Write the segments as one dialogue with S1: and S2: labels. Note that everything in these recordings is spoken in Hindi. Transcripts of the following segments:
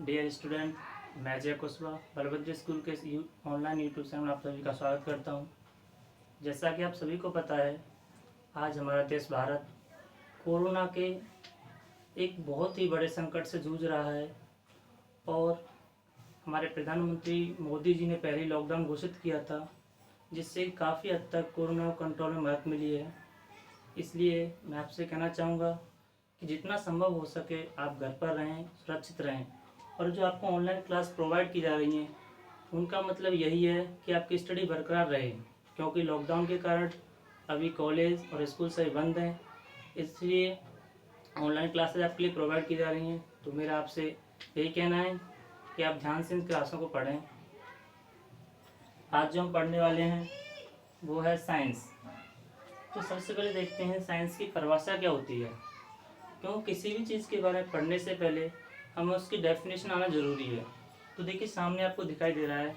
S1: डियर स्टूडेंट, मैं जय कुशवाहा बलभद्र स्कूल के ऑनलाइन यूट्यूब चैनल आप सभी का स्वागत करता हूं। जैसा कि आप सभी को पता है, आज हमारा देश भारत कोरोना के एक बहुत ही बड़े संकट से जूझ रहा है और हमारे प्रधानमंत्री मोदी जी ने पहले लॉकडाउन घोषित किया था, जिससे काफ़ी हद तक कोरोना कंट्रोल में मदद मिली है। इसलिए मैं आपसे कहना चाहूँगा कि जितना संभव हो सके आप घर पर रहें, सुरक्षित रहें। और जो आपको ऑनलाइन क्लास प्रोवाइड की जा रही हैं उनका मतलब यही है कि आपकी स्टडी बरकरार रहे, क्योंकि लॉकडाउन के कारण अभी कॉलेज और स्कूल सभी बंद हैं। इसलिए ऑनलाइन क्लासेज आपके लिए प्रोवाइड की जा रही हैं। तो मेरा आपसे यही कहना है कि आप ध्यान से इन क्लासों को पढ़ें। आज जो हम पढ़ने वाले हैं वो है साइंस। तो सबसे पहले देखते हैं साइंस की परिभाषा क्या होती है। क्यों किसी भी चीज़ के बारे में पढ़ने से पहले हमें उसकी डेफिनेशन आना जरूरी है। तो देखिए, सामने आपको दिखाई दे रहा है,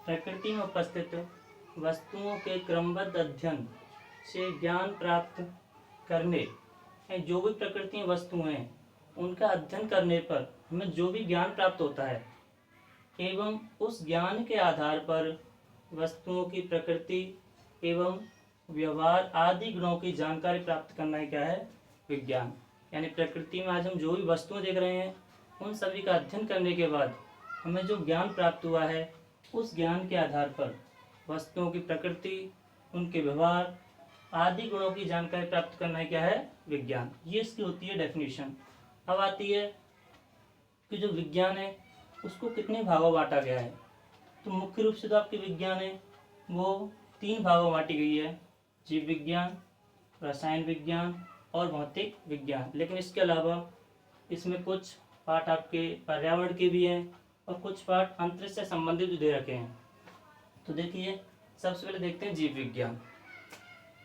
S1: प्रकृति में उपस्थित वस्तुओं के क्रमबद्ध अध्ययन से ज्ञान प्राप्त करने, जो भी प्रकृति में वस्तुएं हैं उनका अध्ययन करने पर हमें जो भी ज्ञान प्राप्त होता है एवं उस ज्ञान के आधार पर वस्तुओं की प्रकृति एवं व्यवहार आदि गुणों की जानकारी प्राप्त करना ही क्या है, विज्ञान। यानी प्रकृति में आज हम जो भी वस्तुएं देख रहे हैं उन सभी का अध्ययन करने के बाद हमें जो ज्ञान प्राप्त हुआ है उस ज्ञान के आधार पर वस्तुओं की प्रकृति, उनके व्यवहार आदि गुणों की जानकारी प्राप्त करना ही क्या है, विज्ञान। ये इसकी होती है डेफिनेशन। अब आती है कि जो विज्ञान है उसको कितने भागों बांटा गया है। तो मुख्य रूप से तो आपके विज्ञान है वो 3 भागों बांटी गई है, जीव विज्ञान, रसायन विज्ञान और भौतिक विज्ञान। लेकिन इसके अलावा इसमें कुछ पाठ आपके पर्यावरण के भी हैं और कुछ पाठ अंतरिक्ष से संबंधित भी दे रखे हैं। तो देखिए, सबसे पहले देखते हैं जीव विज्ञान।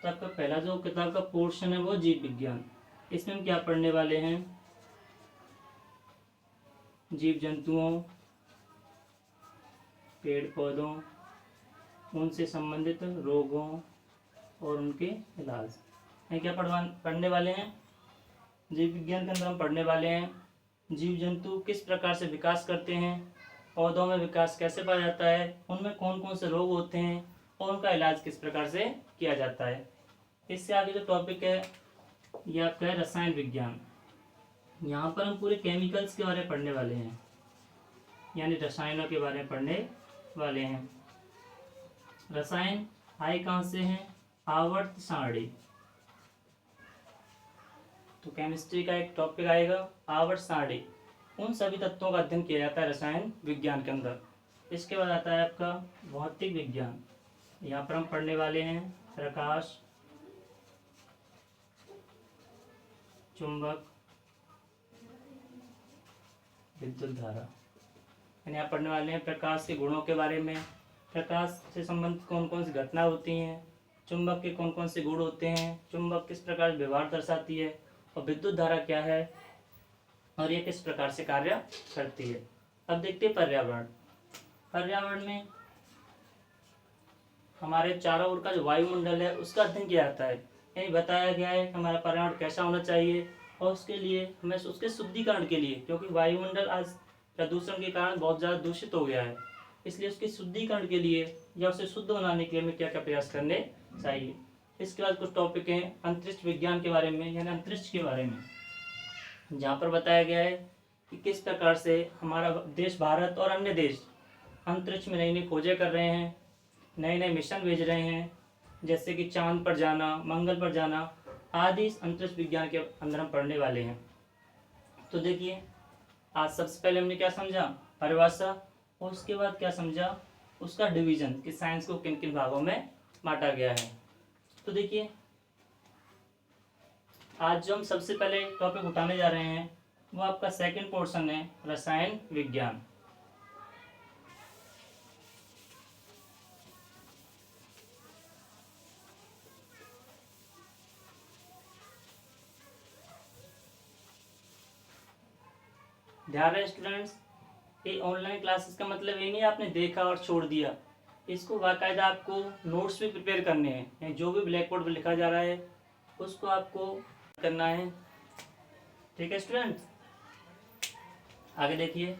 S1: तो आपका पहला जो किताब का पोर्शन है वो जीव विज्ञान। इसमें हम क्या पढ़ने वाले हैं, जीव जंतुओं, पेड़ पौधों, उनसे संबंधित रोगों और उनके इलाज। क्या पढ़ने वाले हैं, जीव विज्ञान के अंदर हम पढ़ने वाले हैं जीव जंतु किस प्रकार से विकास करते हैं, पौधों में विकास कैसे पाया जाता है, उनमें कौन कौन से रोग होते हैं और उनका इलाज किस प्रकार से किया जाता है। इससे आगे जो टॉपिक है ये आपका है रसायन विज्ञान। यहाँ पर हम पूरे केमिकल्स के बारे में पढ़ने वाले हैं, यानी रसायनों के बारे में पढ़ने वाले हैं। रसायन आए कहाँ से हैं, आवर्त सारणी। तो केमिस्ट्री का एक टॉपिक आएगा आवर्त सारणी। उन सभी तत्वों का अध्ययन किया जाता है रसायन विज्ञान के अंदर। इसके बाद आता है आपका भौतिक विज्ञान। यहाँ पर हम पढ़ने वाले हैं प्रकाश, चुंबक, विद्युत धारा। यहाँ पढ़ने वाले हैं प्रकाश के गुणों के बारे में, प्रकाश से संबंधित कौन कौन सी घटना होती हैं, चुंबक के कौन कौन से गुण होते हैं, चुंबक किस प्रकार व्यवहार दर्शाती है और विद्युत धारा क्या है और ये किस प्रकार से कार्य करती है। अब देखते हैं पर्यावरण। पर्यावरण में हमारे चारों ओर का जो वायुमंडल है उसका अध्ययन किया जाता है। यानी बताया गया है कि हमारा पर्यावरण कैसा होना चाहिए और उसके लिए हमें उसके शुद्धिकरण के लिए, क्योंकि वायुमंडल आज प्रदूषण के कारण बहुत ज़्यादा दूषित हो गया है, इसलिए उसके शुद्धिकरण के लिए या उसे शुद्ध बनाने के लिए हमें क्या क्या प्रयास करने चाहिए। इसके बाद कुछ टॉपिक हैं अंतरिक्ष विज्ञान के बारे में, यानी अंतरिक्ष के बारे में, जहाँ पर बताया गया है कि किस प्रकार से हमारा देश भारत और अन्य देश अंतरिक्ष में नई नई खोजें कर रहे हैं, नए नए मिशन भेज रहे हैं, जैसे कि चांद पर जाना, मंगल पर जाना आदि अंतरिक्ष विज्ञान के अंदर हम पढ़ने वाले हैं। तो देखिए, आज सबसे पहले हमने क्या समझा, परिभाषा, और उसके बाद क्या समझा, उसका डिवीजन कि साइंस को किन किन भागों में बांटा गया है। तो देखिए, आज जो हम सबसे पहले टॉपिक उठाने जा रहे हैं वो आपका सेकंड पोर्शन है रसायन विज्ञान। ध्यान रहे स्टूडेंट्स, ये ऑनलाइन क्लासेस का मतलब ये नहीं आपने देखा और छोड़ दिया। इसको बाकायदा आपको नोट्स भी प्रिपेयर करने हैं। जो भी ब्लैक बोर्ड पर लिखा जा रहा है उसको आपको करना है। ठीक है स्टूडेंट्स, आगे देखिए।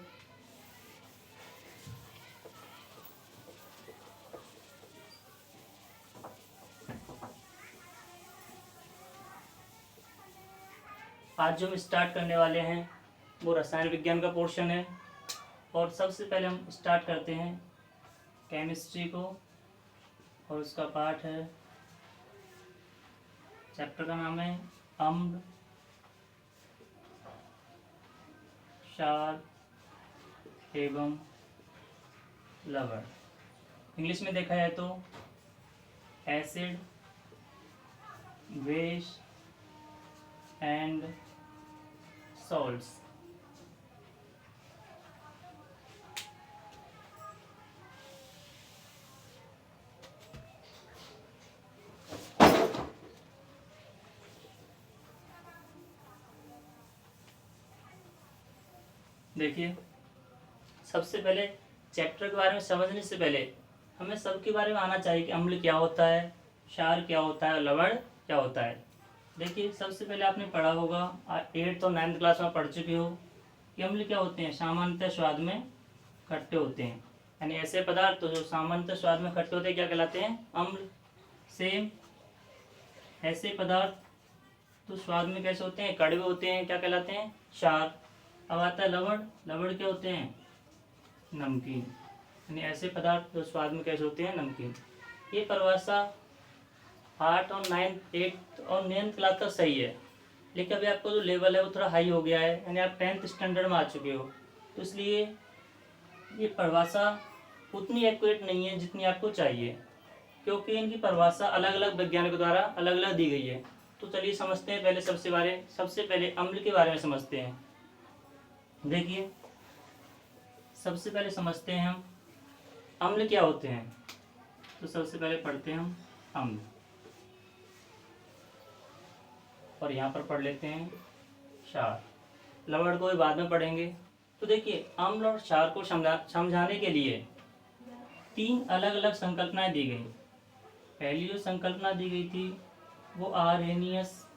S1: आज जो हम स्टार्ट करने वाले हैं वो रसायन विज्ञान का पोर्शन है। और सबसे पहले हम स्टार्ट करते हैं केमिस्ट्री को, और उसका पार्ट है, चैप्टर का नाम है अम्ल, क्षार एवं लवण। इंग्लिश में देखा जाए तो एसिड, बेस एंड सॉल्ट्स। देखिए, सबसे पहले चैप्टर के बारे में समझने से पहले हमें सबके बारे में आना चाहिए कि अम्ल क्या होता है, क्षार क्या होता है, लवण क्या होता है। देखिए, सबसे पहले आपने पढ़ा होगा, 8th और 9th क्लास में पढ़ चुके हो कि अम्ल क्या होते हैं। सामान्यतः स्वाद में खट्टे होते हैं, यानी ऐसे पदार्थ तो जो सामान्यतः स्वाद में खट्टे होते हैं क्या कहलाते हैं, अम्ल। सेम ऐसे पदार्थ तो स्वाद में कैसे होते हैं, कड़वे होते हैं, क्या कहलाते हैं, क्षार। अब आता है लवण। लवण क्या होते हैं, नमकीन, यानी ऐसे पदार्थ जो स्वाद में कैसे होते हैं, नमकीन। ये परिभाषा 8 और 9th क्लास तक सही है, लेकिन अभी आपको जो लेवल है वो थोड़ा हाई हो गया है, यानी आप 10th स्टैंडर्ड में आ चुके हो, तो इसलिए ये परिभाषा उतनी एक्यूरेट नहीं है जितनी आपको चाहिए, क्योंकि इनकी परिभाषा अलग अलग वैज्ञानिकों द्वारा अलग अलग दी गई है। तो चलिए समझते हैं पहले सबसे पहले अम्ल के बारे में समझते हैं। देखिए, सबसे पहले समझते हैं हम अम्ल क्या होते हैं। तो सबसे पहले पढ़ते हैं हम अम्ल, और यहाँ पर पढ़ लेते हैं क्षार। लवण को भी बाद में पढ़ेंगे। तो देखिए, अम्ल और क्षार को समझाने के लिए 3 अलग अलग संकल्पनाएं दी गई। पहली जो संकल्पना दी गई थी वो आर्हेनियस,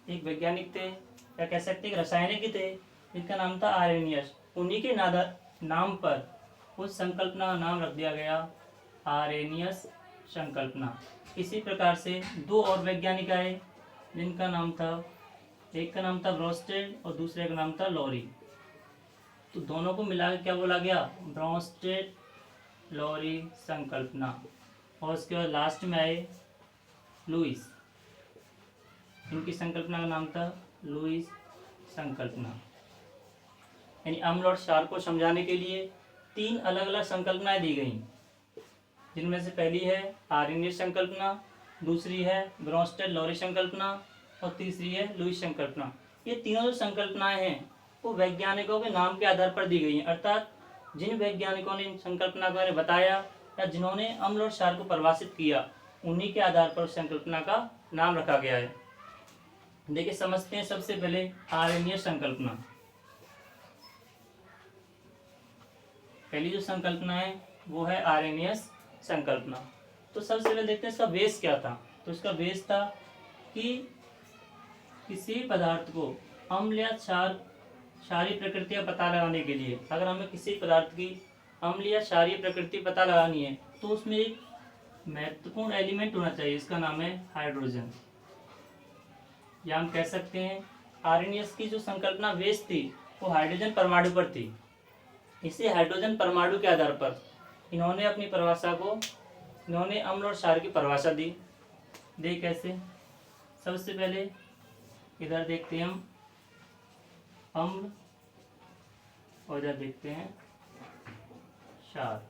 S1: एक वैज्ञानिक थे, या कह सकते हैं रसायनिक थे, जिनका नाम था आर्हेनियस। उन्हीं के नाम पर उस संकल्पना का नाम रख दिया गया आर्हेनियस संकल्पना। इसी प्रकार से 2 और वैज्ञानिक आए, जिनका नाम था, एक का नाम था ब्रोंस्टेड और दूसरे का नाम था लॉरी। तो दोनों को मिला के क्या बोला गया, ब्रोंस्टेड लॉरी संकल्पना। और उसके बाद लास्ट में आए लुईस, इनकी संकल्पना का नाम था लुईस संकल्पना। यानी अम्ल और क्षार को समझाने के लिए 3 अलग अलग संकल्पनाएं दी गई, जिनमें से पहली है आर्हेनियस संकल्पना, दूसरी है ब्रोंस्टेड लॉरी संकल्पना, और तीसरी है लुईस संकल्पना। ये तीनों जो संकल्पनाएं हैं वो वैज्ञानिकों के नाम के आधार पर दी गई हैं, अर्थात जिन वैज्ञानिकों ने इन संकल्पना के बारे में बताया या जिन्होंने अम्ल और क्षार को परिभाषित किया, उन्हीं के आधार पर उस संकल्पना का नाम रखा गया है। देखिए, समझते हैं सबसे पहले आर्हेनियस संकल्पना। पहली जो संकल्पना है वो है आर्हेनियस संकल्पना। तो सबसे पहले देखते हैं इसका बेस क्या था। तो इसका बेस था कि किसी पदार्थ को अम्ल या क्षारीय प्रकृति का पता लगाने के लिए, अगर हमें किसी पदार्थ की अम्ल या क्षारीय प्रकृति पता लगानी है तो उसमें एक महत्वपूर्ण एलिमेंट होना चाहिए, इसका नाम है हाइड्रोजन। या हम कह सकते हैं आर्हेनियस की जो संकल्पना बेस थी वो हाइड्रोजन परमाणु पर थी। इसी हाइड्रोजन परमाणु के आधार पर इन्होंने अपनी परिभाषा को, इन्होंने अम्ल और क्षार की परिभाषा दी। देख कैसे, सबसे पहले इधर देखते हैं हम अम्ल, और इधर देखते हैं क्षार।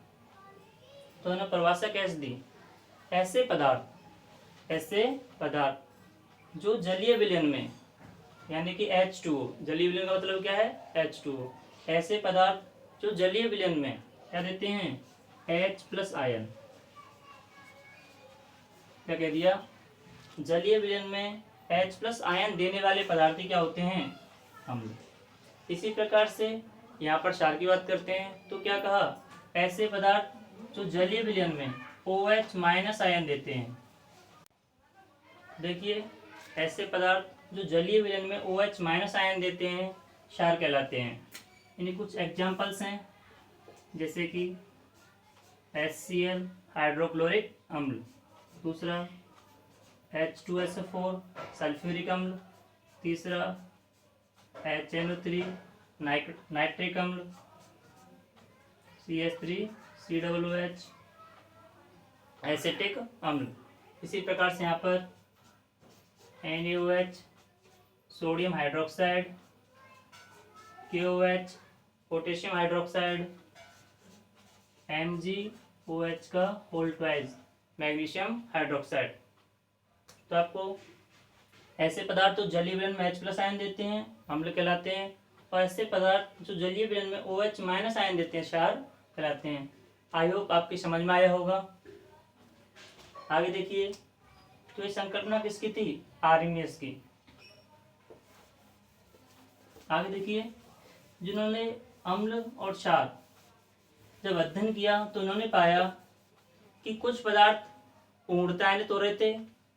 S1: तो इन्होंने परिभाषा कैसे दी, ऐसे पदार्थ जो जलीय विलयन में, यानी कि H2O, जलीय विलयन का मतलब क्या है, H2O। ऐसे पदार्थ जो जलीय विलयन में क्या देते हैं, H+ आयन। क्या कह दिया, जलीय विलयन में H+ आयन देने वाले पदार्थ क्या होते हैं, अम्ल। इसी प्रकार से यहाँ पर क्षार की बात करते हैं तो क्या कहा, ऐसे पदार्थ जो जलीय विलयन में OH- आयन देते हैं। देखिए, ऐसे पदार्थ जो जलीय विलयन में OH- आयन देते हैं क्षार कहलाते हैं। इन्हीं कुछ एग्जाम्पल्स हैं, जैसे कि HCl हाइड्रोक्लोरिक अम्ल, दूसरा H2SO4 सल्फ्यूरिक अम्ल, तीसरा HNO3 नाइट्रिक अम्ल, CH3COOH एसिटिक अम्ल। इसी प्रकार से यहाँ पर NaOH sodium hydroxide, KOH potassium hydroxide, MgOH का होल ट्वाइस मैग्नीशियम हाइड्रोक्साइड। तो आपको ऐसे पदार्थ तो जलीय विलयन में H+ आयन देते हैं, अम्ल कहलाते हैं, और ऐसे पदार्थ जो जलीय विलयन में OH- आयन देते हैं, क्षार कहलाते हैं। आई होप आपकी समझ में आया होगा। आगे देखिए, तो ये संकल्पना किसकी थी? आर्मियस की। आगे देखिए, जिन्होंने अम्ल और क्षार जब अध्ययन किया तो उन्होंने पाया कि कुछ पदार्थ पूर्णतः आयनित हो रहे थे,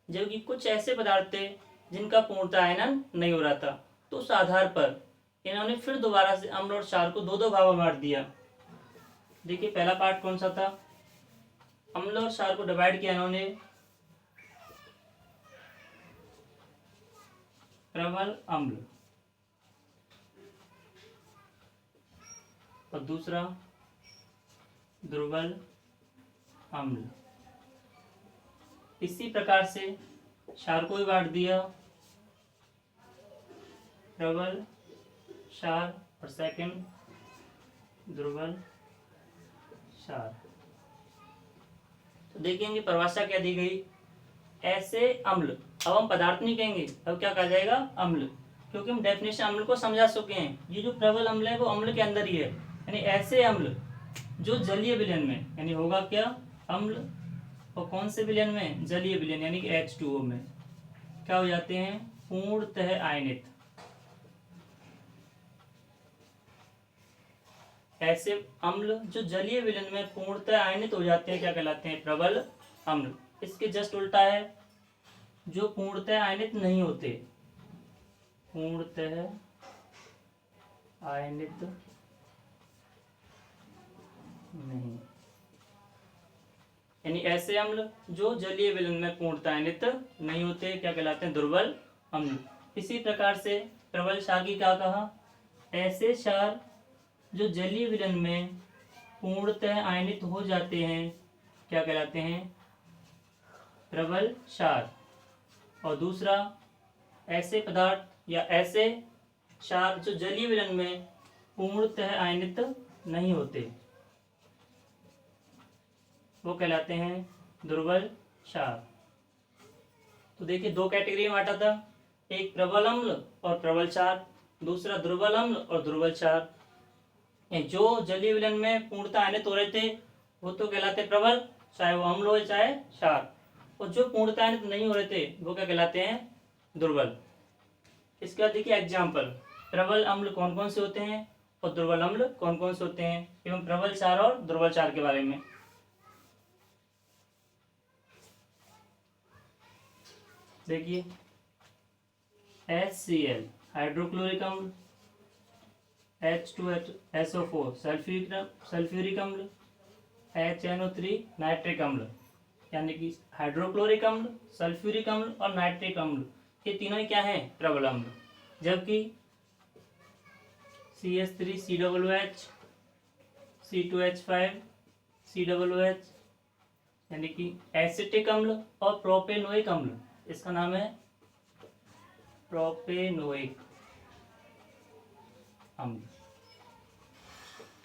S1: जबकि कुछ ऐसे पदार्थ थे जिनका पूर्णतः आयनन नहीं हो रहा था। तो उस आधार पर इन्होंने फिर दोबारा से अम्ल और क्षार को दो भागों में बांट दिया। देखिए, पहला पार्ट कौन सा था? अम्ल और क्षार को डिवाइड किया इन्होंने प्रबल अम्ल और दूसरा दुर्बल अम्ल। इसी प्रकार से क्षार को भी बांट दिया प्रबल क्षार और सेकंड दुर्बल क्षार। तो देखेंगे परिभाषा क्या दी गई। ऐसे अम्ल, अब हम पदार्थ नहीं कहेंगे, अब क्या कहा जाएगा? अम्ल, क्योंकि हम डेफिनेशन अम्ल को समझा चुके हैं। ये जो प्रबल अम्ल है वो अम्ल के अंदर ही है, यानी ऐसे अम्ल जो जलीय विलयन में, यानी होगा क्या? अम्ल, और कौन से विलयन में? जलीय विलयन, यानी कि H2O में क्या हो जाते हैं? पूर्णतः आयनित। ऐसे अम्ल जो जलीय विलयन में पूर्णतः आयनित हो जाते हैं क्या कहलाते हैं? प्रबल अम्ल। इसके जस्ट उल्टा है जो पूर्णतः आयनित नहीं होते, पूर्णतः आयनित नहीं, यानी ऐसे अम्ल जो जलीय विलयन में पूर्णतः आयनित नहीं होते क्या कहलाते हैं? दुर्बल अम्ल। इसी प्रकार से प्रबल क्षार की क्या कहा? ऐसे क्षार जो जलीय विलयन में पूर्णतः आयनित हो जाते हैं क्या कहलाते हैं? प्रबल क्षार। और दूसरा, ऐसे पदार्थ या ऐसे क्षार जो जलीय विलयन में पूर्णतः आयनित नहीं होते वो कहलाते हैं दुर्बल क्षार। तो देखिए, दो कैटेगरी में बांटा था, एक प्रबल अम्ल और प्रबल क्षार, दूसरा दुर्बल अम्ल और दुर्बल क्षार। जो जलीय विलयन में पूर्णतः आयनित हो रहे थे वो तो कहलाते प्रबल, चाहे वो अम्ल हो चाहे क्षार, और जो पूर्णतः आयनित नहीं हो रहे थे वो क्या कहलाते हैं? दुर्बल। इसके बाद देखिए एग्जाम्पल, प्रबल अम्ल कौन कौन से होते हैं और दुर्बल अम्ल कौन कौन से होते हैं, एवं प्रबल क्षार और दुर्बल क्षार के बारे में। देखिए, HCl हाइड्रोक्लोरिक अम्ल, H2SO4 सल्फ्यूरिक अम्ल, HNO3 नाइट्रिक अम्ल, यानी कि हाइड्रोक्लोरिक अम्ल, सल्फ्यूरिक अम्ल और नाइट्रिक अम्ल, ये तीनों ही क्या है? प्रबल अम्ल। जबकि CH3COOH, C2H5 COOH, यानी कि एसिटिक अम्ल और प्रोपेनोइक अम्ल, इसका नाम है प्रोपेनोइक अम्ल।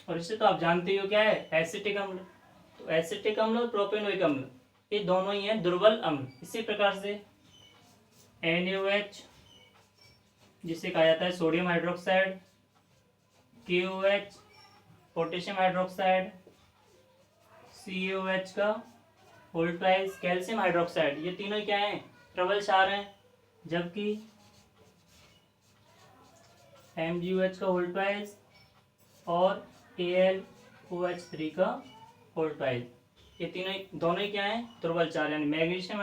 S1: और इसे तो आप जानते हो क्या है? एसिटिक अम्ल। तो एसिटिक अम्ल और प्रोपेनोइक अम्ल ये दोनों ही हैं दुर्बल अम्ल। इसी प्रकार से NaOH जिसे कहा जाता है sodium hydroxide, KOH potassium hydroxide, CaOH का होल ट्वाइस कैल्शियम हाइड्रोक्साइड, ये तीनों क्या हैं? प्रबल क्षार हैं। जबकि MgOH का होल ट्वाइस और AlOH3 का होल ट्वाइस, ये तीनों दोनों ही क्या हैं? दुर्बल क्षार, यानी मैग्नीशियम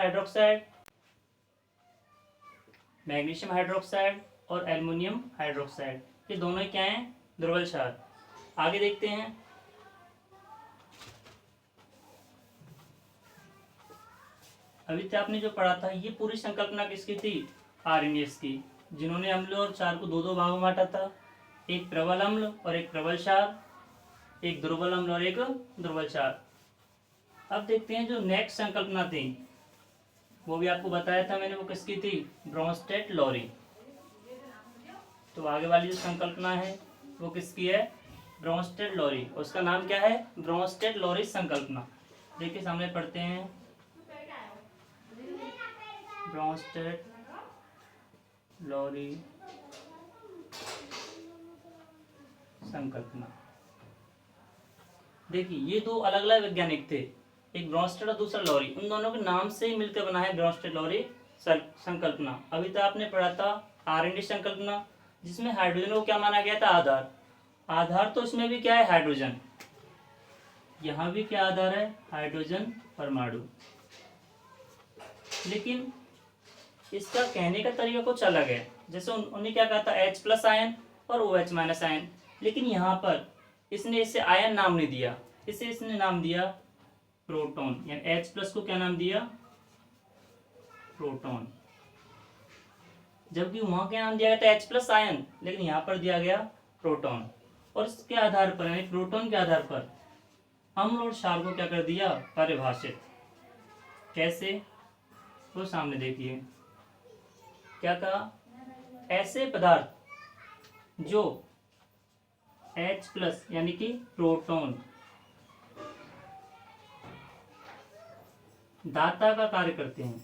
S1: हाइड्रोक्साइड और एल्युमिनियम हाइड्रोक्साइड, ये दोनों ही क्या हैं? दुर्बल क्षार। आगे देखते हैं, अभी तक आपने जो पढ़ा था ये पूरी संकल्पना किसकी थी? आर्हेनियस की, जिन्होंने अम्ल और क्षार को दो दो भागों में बांटा था, एक प्रबल अम्ल और एक प्रबल क्षार, एक दुर्बल अम्ल और एक दुर्बल क्षार। अब देखते हैं जो नेक्स्ट संकल्पना थी, वो भी आपको बताया था मैंने, वो किसकी थी? Bronsted Lowry. तो आगे वाली जो संकल्पना है वो किसकी है? Bronsted Lowry. उसका नाम क्या है? ब्रोंस्टेड लॉरी संकल्पना। देखिए सामने पढ़ते हैं, ब्रोंस्टेड लॉरी संकल्पना। देखिए ये दो अलग अलग वैज्ञानिक थे, एक ब्रोंस्टेड और दूसरा लॉरी। उन दोनों के नाम से ही मिलकर बना है ब्रोंस्टेड लॉरी संकल्पना। अभी तक आपने पढ़ा था आरएनडी संकल्पना, जिसमें हाइड्रोजन को क्या माना गया था? आधार। आधार तो इसमें भी क्या है? हाइड्रोजन। यहाँ भी क्या आधार है? हाइड्रोजन परमाणु। लेकिन इसका कहने का तरीका कुछ अलग है। जैसे उन्होंने क्या कहा था? H+ आयन और OH- आयन। लेकिन यहाँ पर इसने इसे आयन नाम नहीं दिया, इसे इसने नाम दिया प्रोटॉन। यानी H+ को क्या नाम दिया? प्रोटॉन। जबकि वहां क्या नाम दिया गया था? H+ आयन, लेकिन यहाँ पर दिया गया प्रोटॉन। और इसके आधार पर, यानी प्रोटॉन के आधार पर, अम्ल और क्षार को क्या कर दिया? परिभाषित। कैसे? वो सामने देखिए क्या कहा? ऐसे पदार्थ जो H+ यानी कि प्रोटॉन दाता का कार्य करते हैं,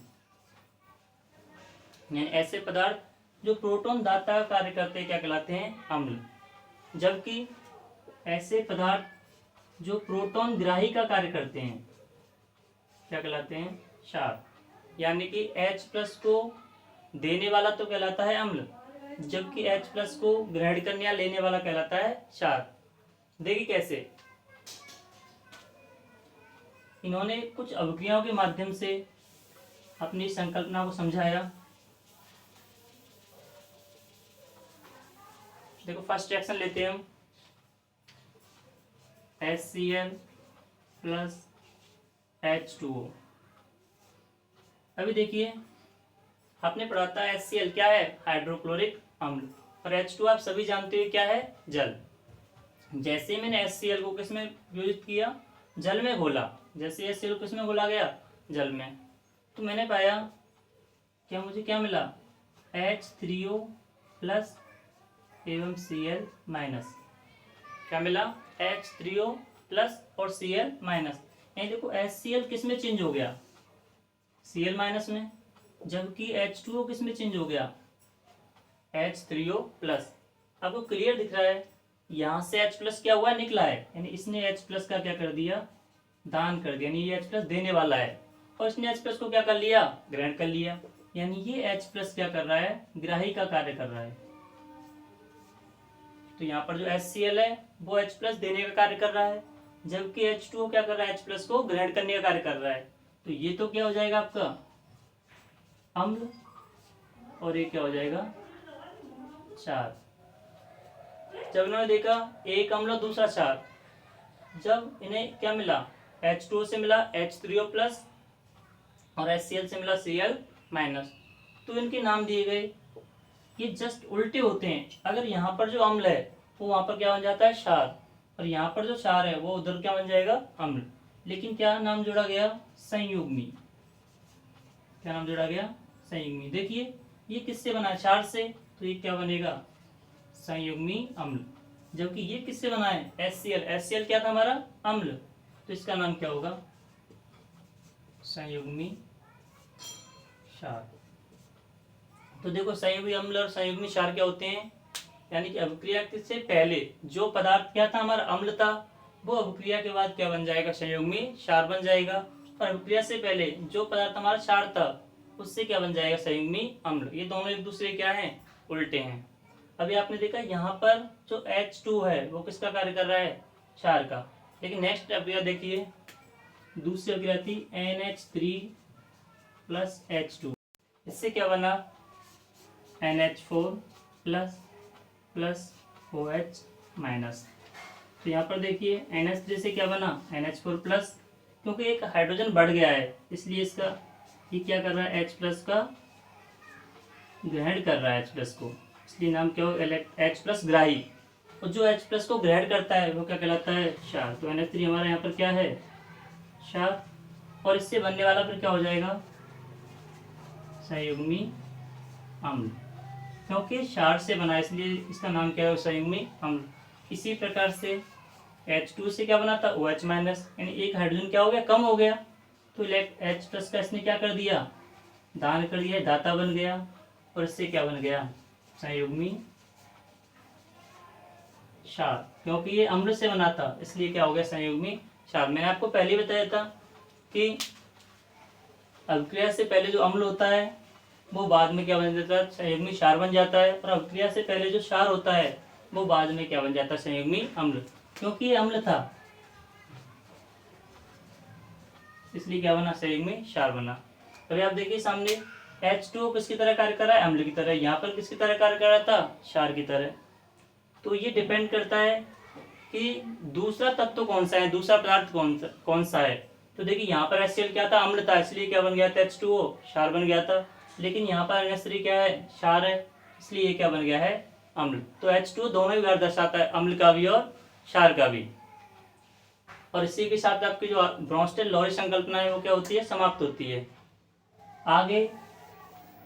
S1: यानी ऐसे पदार्थ जो प्रोटॉन दाता का कार्य करते हैं क्या कहलाते हैं? अम्ल। जबकि ऐसे पदार्थ जो प्रोटॉन ग्राही का कार्य करते हैं क्या कहलाते हैं? क्षार। यानी कि H+ को देने वाला तो कहलाता है अम्ल, जबकि H+ को ग्रहण करने या लेने वाला कहलाता है क्षार। देखिए कैसे इन्होंने कुछ अभिक्रियाओं के माध्यम से अपनी संकल्पना को समझाया। देखो फर्स्ट रिएक्शन लेते हैं हम, HCl + H2O। अभी देखिए आपने पढ़ा था HCl क्या है? हाइड्रोक्लोरिक अम्ल। और H2O आप सभी जानते हो क्या है? जल। जैसे मैंने HCl को किसमें वियोजित किया? जल में घोला। जैसे HCl किसमें घोला गया? जल में। तो मैंने पाया क्या, मुझे क्या मिला? H3O प्लस एवं Cl-। क्या मिला? H3O प्लस और Cl-। यानी देखो HCl किस में चेंज हो गया? Cl- में। जबकि H2O किस में चेंज हो गया? H3O plus. आपको क्लियर दिख रहा है? यहाँ से H+ क्या हुआ? निकला है, यानी इसने H+ का क्या कर दिया? दान कर दिया। यानी ये H+ देने वाला है और इसने H+ को क्या कर लिया? ग्रहण कर लिया। यानी ये H+ क्या कर रहा है? ग्राही का कार्य कर रहा है। तो यहाँ पर जो HCl है वो H+ देने का कार्य कर रहा है, जबकि H2O क्या कर रहा है? H+ को ग्रहण करने का कार्य कर रहा है। तो ये तो क्या हो जाएगा आपका? अम्ल। और ये क्या हो जाएगा? क्षार। जब इन्होंने देखा एक अम्ल और दूसरा क्षार, जब इन्हें क्या मिला? H2O से मिला H3O प्लस और HCl से मिला Cl-। तो इनके नाम दिए गए। ये जस्ट उल्टे होते हैं। अगर यहाँ पर जो अम्ल है वो वहां पर क्या बन जाता है? क्षार। और यहाँ पर जो क्षार है वो उधर क्या बन जाएगा? अम्ल। लेकिन क्या नाम जोड़ा गया? संयुग्मी। क्या नाम जोड़ा गया? संयुग्मी। देखिए ये किससे बना है? क्षार से। तो ये क्या बनेगा? संयुग्मी अम्ल। जबकि ये किससे बना है? HCl। HCl क्या था हमारा? अम्ल। तो इसका नाम क्या होगा? संयुग्मी क्षार। तो देखो संयुग्मी अम्ल और संयुग्मी क्षार क्या होते हैं? यानी कि अभिक्रिया से पहले जो पदार्थ क्या था? हमारा अम्ल था, वो अभिक्रिया के बाद क्या बन जाएगा? संयुग्मी क्षार बन जाएगा। और अभिक्रिया से पहले जो पदार्थ हमारा क्षार था उससे क्या बन जाएगा? संयुग्मी अम्ल। ये दोनों एक दूसरे क्या हैं? उल्टे हैं। अभी आपने देखा यहाँ पर जो H2 है वो किसका कार्य कर रहा है? क्षार का। लेकिन नेक्स्ट अभिक्रिया देखिए, दूसरी अभिक्रिया थी NH3 + H2। इससे क्या बना? NH4 plus OH-। तो यहाँ पर देखिए NH3 से क्या बना? NH4 प्लस, क्योंकि एक हाइड्रोजन बढ़ गया है इसलिए इसका ये क्या कर रहा है, H प्लस का ग्रहण कर रहा है H प्लस को, इसलिए नाम क्या हो, H प्लस ग्राही। और जो H प्लस को ग्रहण करता है वो क्या कहलाता है, क्षार। तो NH3 हमारा यहाँ पर क्या है, क्षार। और इससे बनने वाला फिर क्या हो जाएगा, संयुग्मी अम्ल, क्योंकि क्षार से बना इसलिए इसका नाम क्या है, संयुग्मी अम्ल। इसी प्रकार से H2 से क्या बना था, OH माइनस, यानी एक हाइड्रोजन क्या हो गया, कम हो गया। तो H प्लस का इसने क्या कर दिया, दान कर दिया, दाता बन गया। और इससे क्या बन गया, संयुग्मी क्षार, क्योंकि ये अम्ल से बना था इसलिए क्या हो गया, संयुग्मी क्षार। मैंने आपको पहले बताया था कि अभिक्रिया से पहले जो अम्ल होता है वो बाद में क्या बन जाता है, संयुग्मी क्षार बन जाता है। और अभिक्रिया से पहले जो क्षार होता है वो बाद में क्या बन जाता है, संयुग्मी अम्ल। क्योंकि ये अम्ल था इसलिए क्या बना, संयुग्मी क्षार बना। अभी आप देखिए सामने H2 किसकी तरह कार्य कर रहा है, अम्ल की तरह। यहाँ पर किसकी तरह कार्य कर रहा था, क्षार की तरह। तो ये डिपेंड करता है कि दूसरा तत्व कौन सा है, दूसरा पदार्थ कौन सा है। तो देखिए यहाँ पर HCl क्या था, अम्ल था, इसलिए क्या बन गया था, H2O क्षार बन गया था। लेकिन यहाँ पर NH3 क्या है, क्षार है, इसलिए ये क्या बन गया है, अम्ल। तो H2O दोनों ही बार दर्शाता है, अम्ल का भी और क्षार का भी। और इसी के साथ आपकी जो ब्रोंस्टेड लॉरी संकल्पना है वो क्या होती है, समाप्त होती है। आगे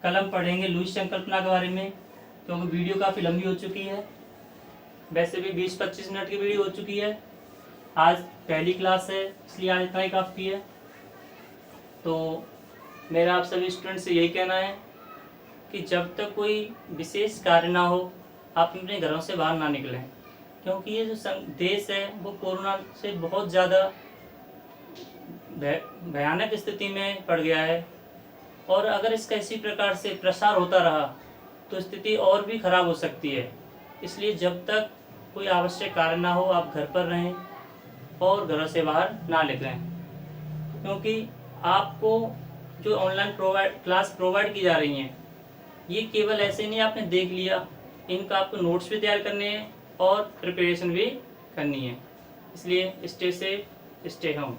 S1: कल हम पढ़ेंगे लुईस संकल्पना के बारे में, क्योंकि वीडियो काफ़ी लंबी हो चुकी है। वैसे भी 20-25 मिनट की वीडियो हो चुकी है। आज पहली क्लास है इसलिए आज इतना ही काफ़ी है। तो मेरा आप सभी स्टूडेंट से यही कहना है कि जब तक कोई विशेष कार्य ना हो आप अपने घरों से बाहर ना निकलें, क्योंकि ये जो देश है वो कोरोना से बहुत ज़्यादा भयानक स्थिति में पड़ गया है। और अगर इसका इसी प्रकार से प्रसार होता रहा तो स्थिति और भी खराब हो सकती है। इसलिए जब तक कोई आवश्यक कार्य ना हो आप घर पर रहें और घरों से बाहर ना निकलें, क्योंकि आपको जो ऑनलाइन क्लास प्रोवाइड की जा रही हैं ये केवल ऐसे नहीं आपने देख लिया, इनका आपको नोट्स भी तैयार करने हैं और प्रिपरेशन भी करनी है। इसलिए स्टे सेफ, स्टे होम।